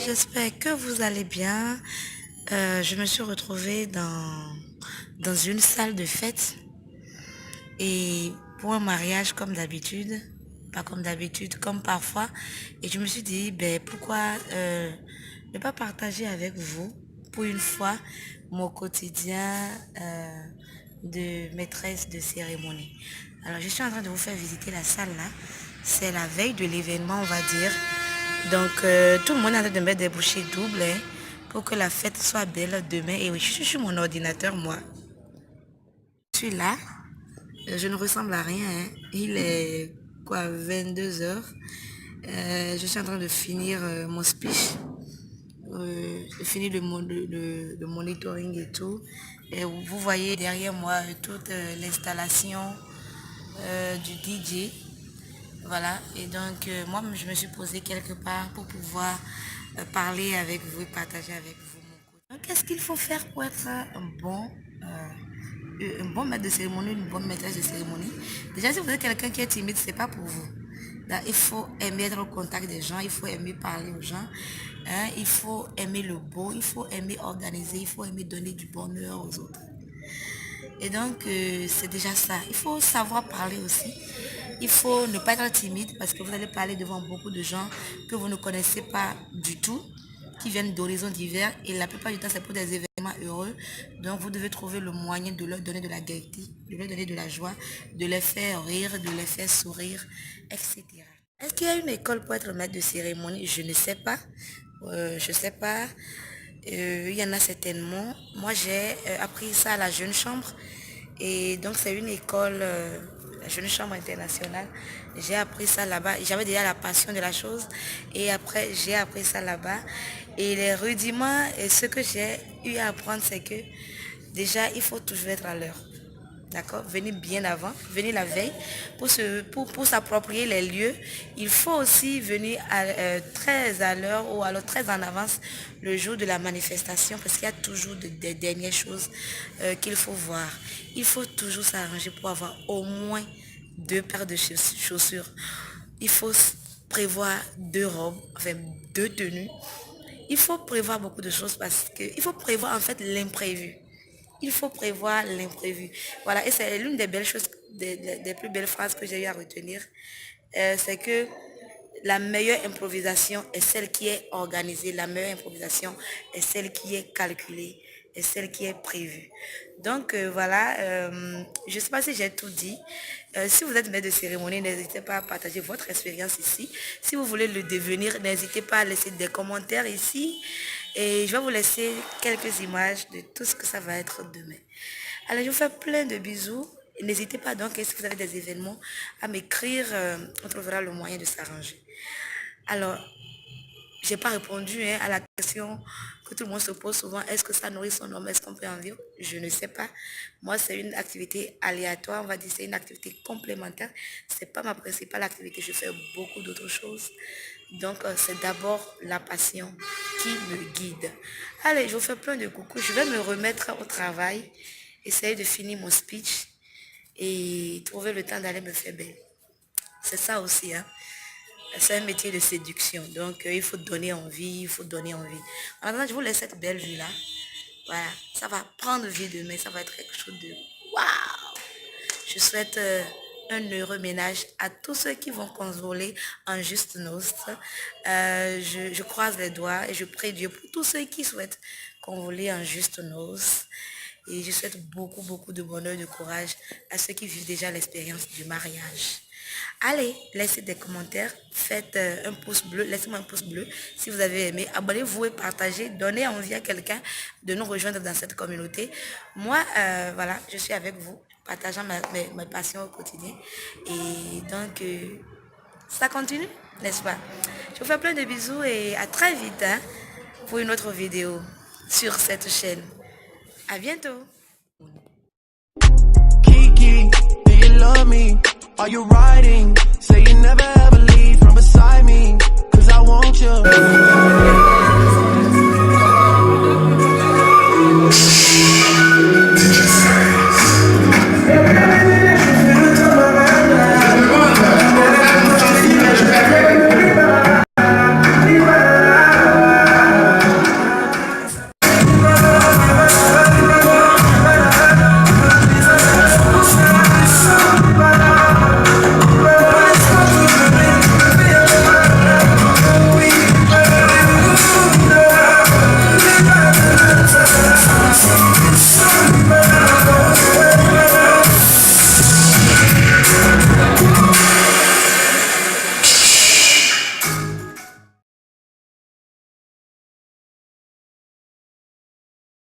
j'espère que vous allez bien. Je me suis retrouvée dans une salle de fête et pour un mariage comme d'habitude, pas comme d'habitude, comme parfois. Et je me suis dit, ben pourquoi ne pas partager avec vous, pour une fois, mon quotidien de maîtresse de cérémonie. Alors, je suis en train de vous faire visiter la salle là. C'est la veille de l'événement, on va dire. Donc, tout le monde est en train de mettre des bouchées doubles pour que la fête soit belle demain. Et oui, je suis sur mon ordinateur, moi. Je suis là. Je ne ressemble à rien. Il est quoi, 22 heures. Je suis en train de finir mon speech. De finir le monitoring et tout. Et vous voyez derrière moi toute l'installation du DJ. Voilà, et donc moi je me suis posée quelque part pour pouvoir parler avec vous et partager avec vous mon côté. Qu'est-ce qu'il faut faire pour être un bon maître de cérémonie, une bonne maîtresse de cérémonie? Déjà, si vous êtes quelqu'un qui est timide, c'est pas pour vous. Donc, il faut aimer être au contact des gens, il faut aimer parler aux gens, hein, il faut aimer le beau, il faut aimer organiser, il faut aimer donner du bonheur aux autres. Et donc, c'est déjà ça. Il faut savoir parler aussi. Il faut ne pas être timide parce que vous allez parler devant beaucoup de gens que vous ne connaissez pas du tout, qui viennent d'horizons divers. Et la plupart du temps, c'est pour des événements heureux. Donc, vous devez trouver le moyen de leur donner de la gaieté, de leur donner de la joie, de les faire rire, de les faire sourire, etc. Est-ce qu'il y a une école pour être maître de cérémonie? Je ne sais pas. Je ne sais pas. Il y en a certainement. Moi, j'ai appris ça à la Jeune Chambre. Et donc, c'est une école, la Jeune Chambre internationale. J'ai appris ça là-bas. J'avais déjà la passion de la chose. Et après, j'ai appris ça là-bas. Et les rudiments, et ce que j'ai eu à apprendre, c'est que déjà, il faut toujours être à l'heure. D'accord? Venir bien avant, venir la veille. Pour s'approprier les lieux, il faut aussi venir très à l'heure ou alors très en avance le jour de la manifestation parce qu'il y a toujours des dernières choses qu'il faut voir. Il faut toujours s'arranger pour avoir au moins 2 paires de chaussures. Il faut prévoir 2 robes, enfin 2 tenues. Il faut prévoir beaucoup de choses parce qu'il faut prévoir en fait l'imprévu. Il faut prévoir l'imprévu. Voilà, et c'est l'une des belles choses, des plus belles phrases que j'ai eu à retenir. C'est que la meilleure improvisation est celle qui est organisée. La meilleure improvisation est celle qui est calculée, est celle qui est prévue. Donc voilà, je ne sais pas si j'ai tout dit. Si vous êtes maître de cérémonie, n'hésitez pas à partager votre expérience ici. Si vous voulez le devenir, n'hésitez pas à laisser des commentaires ici. Et je vais vous laisser quelques images de tout ce que ça va être demain. Alors, je vous fais plein de bisous. N'hésitez pas donc, si vous avez des événements, à m'écrire. On trouvera le moyen de s'arranger. Alors, je n'ai pas répondu à la question que tout le monde se pose souvent. Est-ce que ça nourrit son homme? Est-ce qu'on peut en vivre? Je ne sais pas. Moi, c'est une activité aléatoire. On va dire c'est une activité complémentaire. Ce n'est pas ma principale activité. Je fais beaucoup d'autres choses. Donc, c'est d'abord la passion qui me guide. Allez, je vous fais plein de coucou. Je vais me remettre au travail, essayer de finir mon speech et trouver le temps d'aller me faire belle. C'est ça aussi, hein. C'est un métier de séduction. Donc, il faut donner envie, il faut donner envie. En attendant, je vous laisse cette belle vue-là. Voilà, ça va prendre vie demain. Ça va être quelque chose de waouh. Je souhaite un heureux ménage à tous ceux qui vont consoler en juste noces. Je croise les doigts et je prie Dieu pour tous ceux qui souhaitent consoler en juste noces. Et je souhaite beaucoup, beaucoup de bonheur, de courage à ceux qui vivent déjà l'expérience du mariage. Allez, laissez des commentaires, faites un pouce bleu, laissez-moi un pouce bleu si vous avez aimé. Abonnez-vous et partagez, donnez envie à quelqu'un de nous rejoindre dans cette communauté. Moi, voilà, je suis avec vous, partageant mes passions au quotidien. Et donc, ça continue, n'est-ce pas? Je vous fais plein de bisous et à très vite pour une autre vidéo sur cette chaîne. À bientôt. Kiki, do you love me? Are you riding? Say you never ever leave from beside me, 'cause I want you.